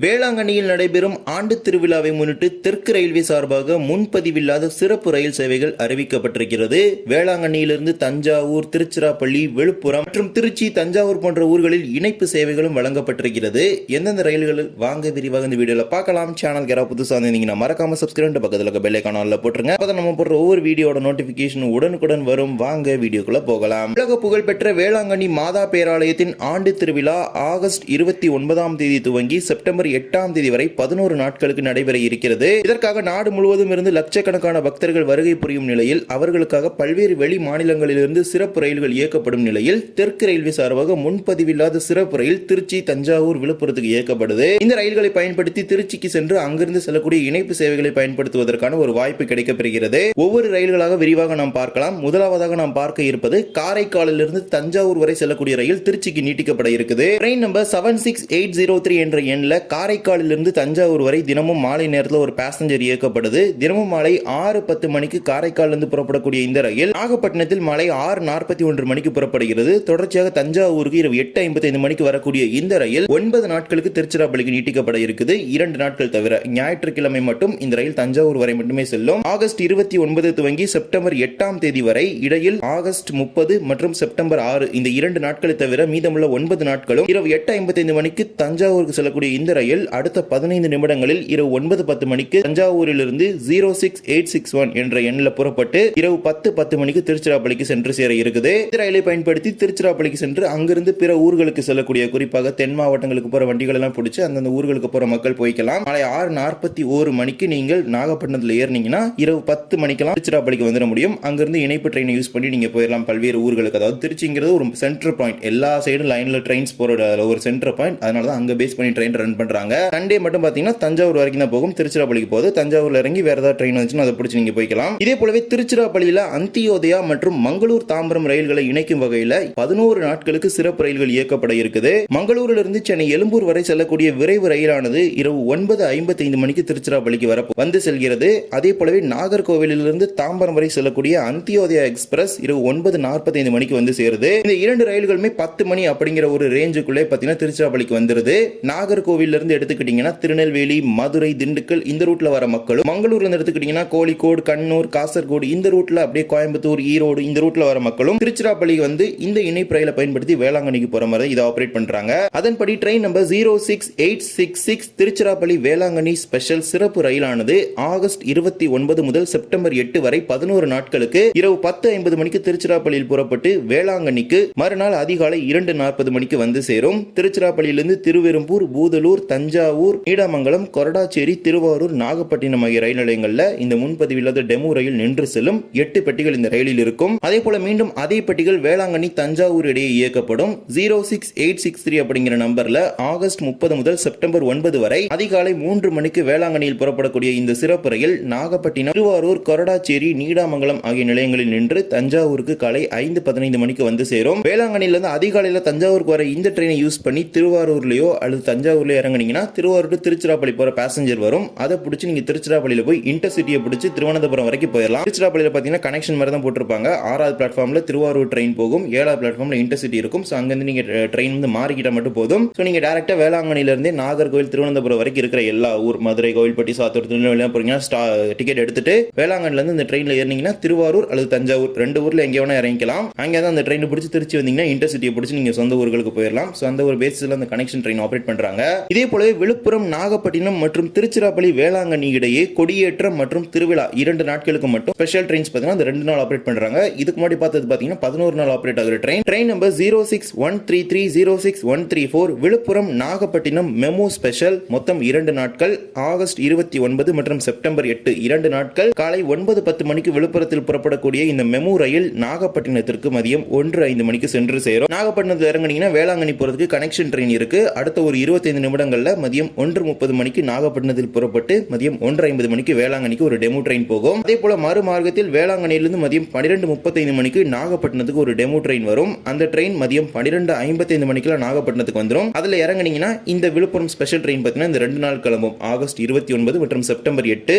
வேளாங்கண்ணியில் நடைபெறும் ஆண்டு திருவிழாவை முன்னிட்டு தெற்கு ரயில்வே சார்பாக முன்பதிவில்லாத சிறப்பு ரயில் சேவைகள் அறிவிக்கப்பட்டிருக்கிறது. வேளாங்கண்ணியிலிருந்து தஞ்சாவூர், திருச்சிராப்பள்ளி, விழுப்புரம் மற்றும் திருச்சி, தஞ்சாவூர் போன்ற ஊர்களில் இணைப்பு சேவைகளும் வழங்கப்பட்டிருக்கிறது. எந்தெந்த ரயில்களில் வாங்க விரிவாக இந்த வீடியோல பார்க்கலாம். சேனல் யாராவது புதுசாக இருந்தீங்கன்னா மறக்காம சப்ஸ்கிரைப் பக்கத்தில் இருக்க பெல் ஐகான்ல போட்டுருங்க. அப்பதான் நம்ம போடுற ஒவ்வொரு வீடியோட நோட்டிபிகேஷன் உடனுக்குடன் வரும். வாங்க வீடியோக்குள்ள போகலாம். உலக புகழ்பெற்ற வேளாங்கண்ணி மாதா பேராலயத்தின் ஆண்டு திருவிழா ஆகஸ்ட் 29ஆம் தேதி துவங்கி செப்டம்பர் 8ஆம் தேதி வரை 11 நாட்களுக்கு நடைபெற இருக்கிறது. இதற்காக நாடு முழுவதும் இருந்து லட்சக்கணக்கான பக்தர்கள் வருகை புரியும் நிலையில் அவர்களுக்காக பல்வேறு வெளி மாநிலங்களிலிருந்து சிறப்பு ரயில்கள் இயக்கப்படும் நிலையில் தெற்கு ரயில்வே சார்பாக முன்பதிவில்லாத சிறப்பு ரயில் திருச்சி, தஞ்சாவூர், விழுப்புரத்துக்கு இயக்கப்படுது. இந்த ரயில்களை பயன்படுத்தி திருச்சிக்கு சென்று அங்கிருந்து செல்லக்கூடிய இணைப்பு சேவைகளை பயன்படுத்துவதற்கான ஒரு வாய்ப்பு கிடைக்கப்பெறுகிறது. ஒவ்வொரு ரயில்களாக விரிவாக நாம் பார்க்கலாம். முதலாவதாக நாம் பார்க்க இருப்பது காரைக்காலிலிருந்து தஞ்சாவூர் வரை செல்லக்கூடிய ரயில் திருச்சிக்கு நீட்டிக்கப்பட இருக்குது. ட்ரெயின் நம்பர் 76803 என்ற எண்ணில் காரைக்காலிலிருந்து தஞ்சாவூர் வரை தினமும் மாலை நேரத்தில் ஒரு பேசஞ்சர் இயக்கப்படுது. தினமும் மாலை 6:10 மணிக்கு காரைக்காலிலிருந்து புறப்படக்கூடிய இந்த ரயில் நாகப்பட்டினத்தில் மாலை 6:41 மணிக்கு புறப்படுகிறது. தொடர்ச்சியாக தஞ்சாவூருக்கு இரவு 8:55 மணிக்கு வரக்கூடிய இந்த ரயில் 9 நாட்களுக்கு திருச்சிராப்பள்ளிக்கு நீட்டிக்கப்பட இருக்குது. 2 நாட்கள் தவிர ஞாயிற்றுக்கிழமை மட்டும் இந்த ரயில் தஞ்சாவூர் வரை மட்டுமே செல்லும். ஆகஸ்ட் 29 துவங்கி செப்டம்பர் 8ஆம் தேதி வரை, இடையில் ஆகஸ்ட் 30 மற்றும் செப்டம்பர் 6 இந்த 2 நாட்களை தவிர மீதமுள்ள 9 நாட்களும் இரவு 8:55 மணிக்கு தஞ்சாவூருக்கு செல்லக்கூடிய இந்த ரயில் அடுத்த 15 நிமிடங்களில் இரவு 9:10 மணிக்கு தஞ்சாவூரிலிருந்து 06861 என்ற எண்ணில் புறப்பட்டு இரவு 10:10 மணிக்கு திருச்சிராப்பள்ளிக்கு சென்று சேர இருக்குது. இந்த ரயிலை பயன்படுத்தி திருச்சிராப்பள்ளிக்கு சென்று அங்கிருந்து பிற ஊர்களுக்கு செல்லக்கூடிய, குறிப்பாக தென் மாவட்டங்களுக்கு போற வண்டிகள் எல்லாம் பிடிச்சு அந்தந்த ஊர்களுக்கு போற மக்கள் போய்க்கலாம். மாலை 6:41 மணிக்கு நீங்கள் நாகப்பட்டினத்தில் ஏறினீங்கன்னா இரவு 10 மணிக்கெல்லாம் திருச்சிராப்பள்ளிக்கு வந்துட முடியும். அங்கிருந்து இணைப்பு ட்ரெயினை யூஸ் பண்ணி நீங்க போயிடலாம் பல்வேறு ஊர்களுக்கு. அதாவது திருச்சிங்கிறது ஒரு சென்டர் பாயிண்ட், எல்லா சைடும் லைன்ல ட்ரெயின்ஸ் போற ஒரு சென்டர் பாயிண்ட். அதனால தான் அங்க பேஸ் பண்ணி ட்ரெயின் ரன் பண்றாங்க. சண்டே மட்டும் பாத்தீங்கன்னா தஞ்சாவூர் வரைக்கும் தான் போகும். திருச்சிராப்பள்ளிக்கு போகுது. தஞ்சாவூர்ல இறங்கி வேற ஏதாவது ட்ரெயின் வந்துச்சுன்னா அதை பிடிச்சி நீங்க போய்க்கலாம். இதே போலவே திருச்சிராப்பள்ளியில அந்தியோதயா மற்றும் மங்களூர் தாம்பரம் ரயில்களை இணைக்கும் வகையில 11 நாட்களுக்கு சிறப்பு ரயில்கள் இயக்கப்பட இருக்குது. மங்களூரிலிருந்து சென்னை எழும்பூர் வரை செல்லக்கூடிய விரைவு ரயிலானது இரவு 9:55 மணிக்கு திருச்சிராப்பள்ளிக்கு வந்து செல்கிறது. அதே போலவே நாகர்கோவிலிருந்து தாம்பரம் வரை செல்லக்கூடிய அந்தியோதயா எக்ஸ்பிரஸ் இரவு 9:45 மணிக்கு வந்து சேருது. இந்த 2 ரயில்களுமே 10 மணி அப்படிங்கிற ஒரு ரேஞ்சுக்குள்ளே பாத்தீங்கன்னா திருச்சிராப்பள்ளிக்கு வந்துருது. நாகர்கோவில் இருந்து எடுத்துக்கிட்டீங்கன்னா திருநெல்வேலி, மதுரை, திண்டுக்கல் இந்த ரூட்ல வர மக்களும், மங்களூர்ல இருந்து எடுத்துக்கிட்டீங்கன்னா கோழிக்கோடு, கண்ணூர், காசர்கோடு இந்த ரூட்ல அப்படியே கோயம்புத்தூர், ஈரோடு இந்த ரூட்ல வர மக்களும் திருச்சிராப்பள்ளி வந்து இந்த இணைப்பு ரயிலை பயன்படுத்தி வேளாங்கண்ணிக்கு போற மாதிரி இதை ஆபரேட் பண்றாங்க. அதன்படி train number 06866 Tiruchirappalli Velankanni special சிறப்பு ரயிலானது ஆகஸ்ட் 29 முதல் செப்டம்பர் 8 வரை 11 நாட்களுக்கு இரவு 10:50 மணிக்கு திருச்சிராப்பள்ளியில் புறப்பட்டு வேளாங்கண்ணிக்கு மறுநாள் அதிகாலை 2:40 மணிக்கு வந்து சேரும். திருச்சிராப்பள்ளியிலிருந்து திருவெரும்பூர், பூதலூர், தஞ்சாவூர், நீடாமங்கலம், கொரடாச்சேரி, திருவாரூர், நாகப்பட்டினம் ஆகிய ரயில் நிலையங்கள்ல இந்த முன்பதிவில்லாத டெமோ ரயில் நின்று செல்லும். 8 பெட்டிகள் இந்த ரயிலில் இருக்கும். அதே போல மீண்டும் அதே பெட்டிகள் வேளாங்கண்ணி, தஞ்சாவூர் இடையே இயக்கப்படும். 06863 அப்படிங்கிற நம்பர்ல ஆகஸ்ட் 30 முதல் செப்டம்பர் 9 வரை அதிகாலை 3 மணிக்கு வேளாங்கண்ணியில் புறப்படக்கூடிய இந்த சிறப்பு ரயில் நாகப்பட்டினம், திருவாரூர், கொரடாச்சேரி, நீடாமங்கலம் ஆகிய நிலையங்களில் நின்று தஞ்சாவூருக்கு காலை 5:15 மணிக்கு வந்து சேரும். வேளாங்கண்ணியிலிருந்து அதிகாலையில் தஞ்சாவூருக்கு வர இந்த ட்ரெயினை யூஸ் பண்ணி திருவாரூர்லயோ அல்லது தஞ்சாவூர்ல இறங்குனீங்கன்னா திருவாரூர் டு திருச்சிராப்பள்ளி போற பேசஞ்சர் வரும். அதை பிடிச்சி நீங்க திருச்சிராப்பள்ளியில போய் இன்டர்சிட்டியை பிடிச்சி திருவனந்தபுரம் வரைக்கும் போயிடலாம். திருச்சிராப்பள்ளியில பாத்தீங்கன்னா கனெக்ஷன் மாதிரி தான் போட்டிருப்பாங்க. 6வது பிளாட்ஃபார்ம்ல திருவாரூர் ட்ரெயின் போகும், 7வது பிளாட்ஃபார்ம்ல இன்டர்சிட்டி இருக்கும். சோ அங்கிருந்து நீங்க ட்ரெயின் வந்து மாறிக்கிட்ட மட்டும் போதும். சோ நீங்க டைரக்டா வேளாங்கண்ணில இருந்து நாகர்கோவில், திருவனந்தபுரம் வரைக்கும் இருக்கிற எல்லா ஊர், மதுரை, கோவில்பட்டி, சாத்தூர், திருநெல்வேலி போறீங்கன்னா டிக்கெட் எடுத்துட்டு வேளாங்கண்ணில இருந்து இந்த ட்ரெயின்ல ஏறினீங்கன்னா திருவாரூர் அல்லது தஞ்சாவூர் 2 ஊர்ல எங்க வேணா இறங்கிக்கலாம். அங்கே தான் அந்த ட்ரெயின் பிடிச்சி திருச்சி வந்தீங்கன்னா இன்டர்சிட்டியை பிடிச்சி நீங்க சொந்த ஊர்களுக்கு போயிடலாம். சோ அந்த ஒரு பேசிஸ்ல அந்த கனெக்ஷன் ட்ரெயின் ஆபரேட் பண்றாங்க. இதே போலவே விழுப்புரம், நாகப்பட்டினம் மற்றும் திருச்சிராப்பள்ளி வேளாங்கண்ணி இடையே கொடியேற்றம் மற்றும் திருவிழா 2 நாட்களுக்கு மட்டும் ஸ்பெஷல் ட்ரெயின்ஸ் பாத்தீங்கன்னா அந்த 2 நாள் ஆபரேட் பண்றாங்க. இதுக்கு முன்னாடி பார்த்தது பாத்தீங்கன்னா 11 நாள் ஆபரேட் ஆகுற train number 06133 06134 Villupuram Nagapattinam memo special மொத்தம் 2 நாட்கள் ஆகஸ்ட் 29 மற்றும் செப்டம்பர் 8 2 நாட்கள் காலை 9:10 மணிக்கு விழுப்புரத்தில் புறப்படக்கூடிய இந்த மெமோ ரயில் நாகப்பட்டினத்திற்கு மதியம் 1:05 மணிக்கு சென்று சேரும். நாகப்பட்டினத்தில் இறங்குனீங்கன்னா வேளாங்கண்ணி போறதுக்கு கனெக்ஷன் ட்ரெயின் இருக்கு. அடுத்த ஒரு 25 நிமிடங்கள்ல மதியம் 1:30 மணிக்கு நாகப்பட்டினத்தில் புறப்பட்டு மதியம் 1:50 மணிக்கு வேளாங்கண்ணிக்கு ஒரு டெமோ ட்ரெயின் போகும். அதே போல மறுமார்க்கத்தில் வேளாங்கண்ணியிலிருந்து மதியம் 12:35 மணிக்கு நாகப்பட்டினத்துக்கு ஒரு டெமோ ட்ரெயின் வரும். அந்த ட்ரெயின் மதியம் 12:55 மணிக்கு நாகப்பட்டினத்துக்கு வந்துடும். அதுல இறங்குனீங்கன்னா இந்த விழுப்புரம் ஸ்பெஷல் ட்ரெயின் பார்த்தீங்கன்னா இந்த 2 நாள் கிளம்பும். ஆகஸ்ட் 29 மற்றும் செப்டம்பர் 8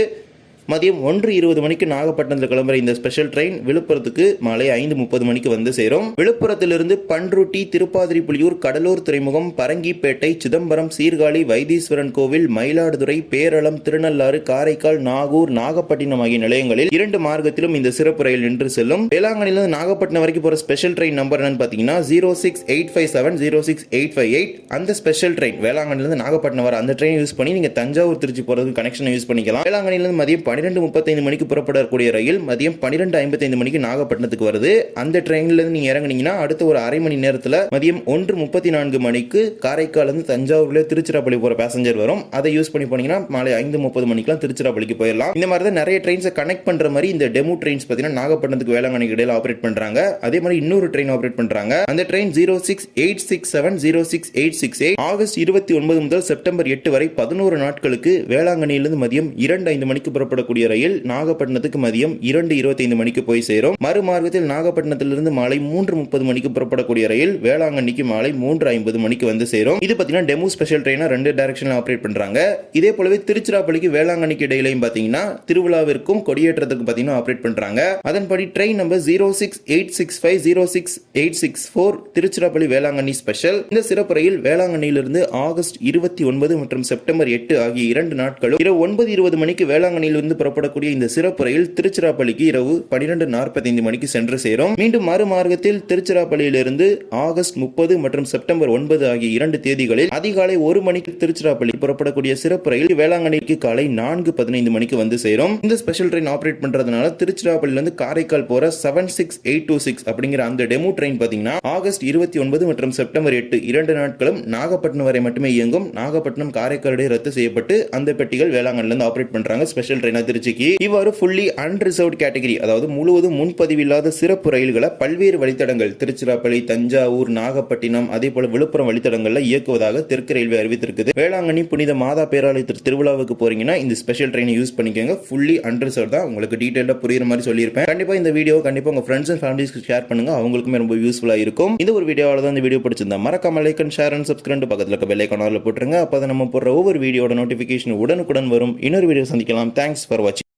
மதியம் 1:20 மணிக்கு நாகப்பட்டினத்தில் கிளம்புற இந்த ஸ்பெஷல் ட்ரெயின் விழுப்புரத்துக்கு மாலை 5:30 மணிக்கு வந்து சேரும். விழுப்புரத்திலிருந்து பண்ருட்டி, திருப்பாதிரிப்புலியூர், கடலூர் துறைமுகம், பரங்கிப்பேட்டை, சிதம்பரம், சீர்காழி, வைத்தீஸ்வரன் கோவில், மயிலாடுதுறை, பேரளம், திருநள்ளாறு, காரைக்கால், நாகூர், நாகப்பட்டினம் ஆகிய நிலையங்களில் 2 மார்க்கத்திலும் இந்த சிறப்பு ரயில் நின்று செல்லும். வேளாங்கண்ணிலிருந்து நாகப்பட்டினம் வரைக்கும் போற ஸ்பெஷல் ட்ரெயின் நம்பர் என்னன்னு பாத்தீங்கன்னா 06857 06858. அந்த ஸ்பெஷல் ட்ரெயின் வேளாங்கண்ணிலிருந்து நாகப்பட்டினம் வர அந்த ட்ரெயின் யூஸ் பண்ணி நீங்க தஞ்சாவூர் திருச்சி போறதுக்கு கனெக்ஷன் யூஸ் பண்ணிக்கலாம். வேளாங்கண்ணிலிருந்து மதியம் 12:35 மணிக்கு புறப்படக்கூடிய ரயில் மதியம் 12:55 மணிக்கு நாகப்பட்டினத்துக்கு வருது. அந்த ட்ரெயின்ல இருந்து நீங்க இறங்குனீங்கன்னா அடுத்த ஒரு அரை மணி நேரத்துல மதியம் 1:34 மணிக்கு காரைக்கால் இருந்து தஞ்சாவூர்ல திருச்சிராப்பள்ளி போற பேசஞ்சர் வரும். அதை யூஸ் பண்ணி போனீங்கன்னா மாலை 5:30 மணிக்கெல்லாம் திருச்சிராப்பள்ளிக்கு போயிடலாம். இந்த மாதிரி தான் நிறைய ட்ரெயின்ஸை கனெக்ட் பண்ற மாதிரி இந்த டெமோ ட்ரெயின்ஸ் பாத்தீங்கன்னா நாகப்பட்டினத்துக்கு வேளாங்கண்ணிக்கு இடையில ஆபரேட் பண்றாங்க. அதே மாதிரி இன்னொரு ட்ரெயின் ஆபரேட் பண்றாங்க. அந்த ட்ரெயின் 06867 06868 ஆகஸ்ட் 29 முதல் செப்டம்பர் 8 வரை 11 நாட்களுக்கு வேளாங்கண்ணியிலிருந்து மதியம் 2:05 மணிக்கு புறப்படக்கூடிய ரயில் நாகப்பட்டினத்துக்கு மதியம் 2:25 மணிக்கு போய் சேரும். மறுமார்க்கத்தில் நாகப்பட்டினத்திலிருந்து மாலை 3:30 மணிக்கு புறப்படக்கூடிய ரயில் வேளாங்கண்ணிக்கு மாலை 3:50 மணிக்கு வந்து சேரும். இது பாத்தீங்கன்னா டெமோ ஸ்பெஷல் ட்ரெயினா 2 டைரக்ஷன்ல ஆபரேட் பண்றாங்க. இதே போலவே திருச்சிராப்பள்ளிக்கு வேளாங்கண்ணிக்கு இடையிலையும் பாத்தீங்கன்னா திருவிழாவிற்கும் கொடியேற்றத்துக்கு பாத்தீங்கன்னா ஆபரேட் பண்றாங்க. அதன்படி train number 06865 06864 Tiruchirappalli Velankanni special. இந்த சிறப்பு ரயில் வேளாங்கண்ணியிலிருந்து ஆகஸ்ட் 29 மற்றும் செப்டம்பர் 8 ஆகிய 2 நாட்களும் இரவு 9:20 மணிக்கு வேளாங்கண்ணியிலிருந்து புறப்படக்கூடிய இந்த சிறப்பு ரயில் திருச்சிராப்பள்ளிக்கு இரவு 12:45 மணிக்கு சென்று சேரும். மீண்டும் மறுமார்க்கத்தில் திருச்சிராப்பள்ளியிலிருந்து ஆகஸ்ட் 30 மற்றும் செப்டம்பர் 9 ஆகிய 2 தேதிகளில் அதிகாலை 1 மணிக்கு திருச்சிராப்பள்ளி புறப்படக்கூடிய சிறப்பு ரயில் வேளாங்கண்ணிக்கு காலை 4:15 மணிக்கு வந்து சேரும். இந்த ஸ்பெஷல் ட்ரெயின் ஆபரேட் பண்றதுனால திருச்சிராப்பள்ளியிலிருந்து காரைக்கால் போற 76826 அப்படிங்கிற அந்த டெமோ ட்ரெயின் பாத்தீங்கன்னா ஆகஸ்ட் 29 மற்றும் செப்டம்பர் 8 2 நாட்களும் நாகப்பட்டினம் வரை மட்டுமே இயங்கும். நாகப்பட்டினம் காரைக்கால் இடையே ரத்து செய்யப்பட்டு அந்த பெட்டிகள் வேளாங்கண்ணிலிருந்து ஆபரேட் பண்றாங்க ஸ்பெஷல் ட்ரெயினா திருச்சிக்கு. இவ்வாறு ஃபுல்லி அன்ரிசர்வ்ட் கேட்டகரி, அதாவது முழுவதும் முன்பதிவில்லாத சிறப்பு ரயில்களை பல்வேறு வழித்தடங்கள் திருச்சிராப்பள்ளி, தஞ்சாவூர், நாகப்பட்டினம் அதே போல விழுப்புரம் வழித்தடங்கள்ல இயக்குவதாக தெற்கு ரயில்வே அறிவித்திருக்குது. வேளாங்கண்ணி புனித மாதா பேராலயத்திற்கு திருவிழாவுக்கு போறீங்கன்னா இந்த ஸ்பெஷல் ட்ரெயினை யூஸ் பண்ணிக்கோங்க. ஃபுல்லி அன்ரிசர்வ் தான். உங்களுக்கு டீடைலா புரியுற மாதிரி சொல்லியிருப்பேன். கண்டிப்பா இந்த வீடியோ கண்டிப்பா உங்க ஃப்ரெண்ட்ஸ் அண்ட் ஃபேமிலிஸ்க்கு ஷேர் பண்ணுங்க. அவங்களுக்குமே ரொம்ப யூஸ்ஃபுல்லா இருக்கும். இந்த ஒரு வீடியோவால தான் இந்த வீடியோ பிடிச்சிருந்தா மறக்காம like and share and subscribe பக்கத்துல இருக்க பெல் ஐகான் ஆல்ல போட்டுருங்க. அப்பதான் நம்ம போடுற ஒவ்வொரு வீடியோட நோட்டிபிகேஷன் உடனுக்குடன் வரும். இன்னொரு வீடியோ சந்திக்கலாம். தேங்க்ஸ் ஃபார் வாட்சிங்.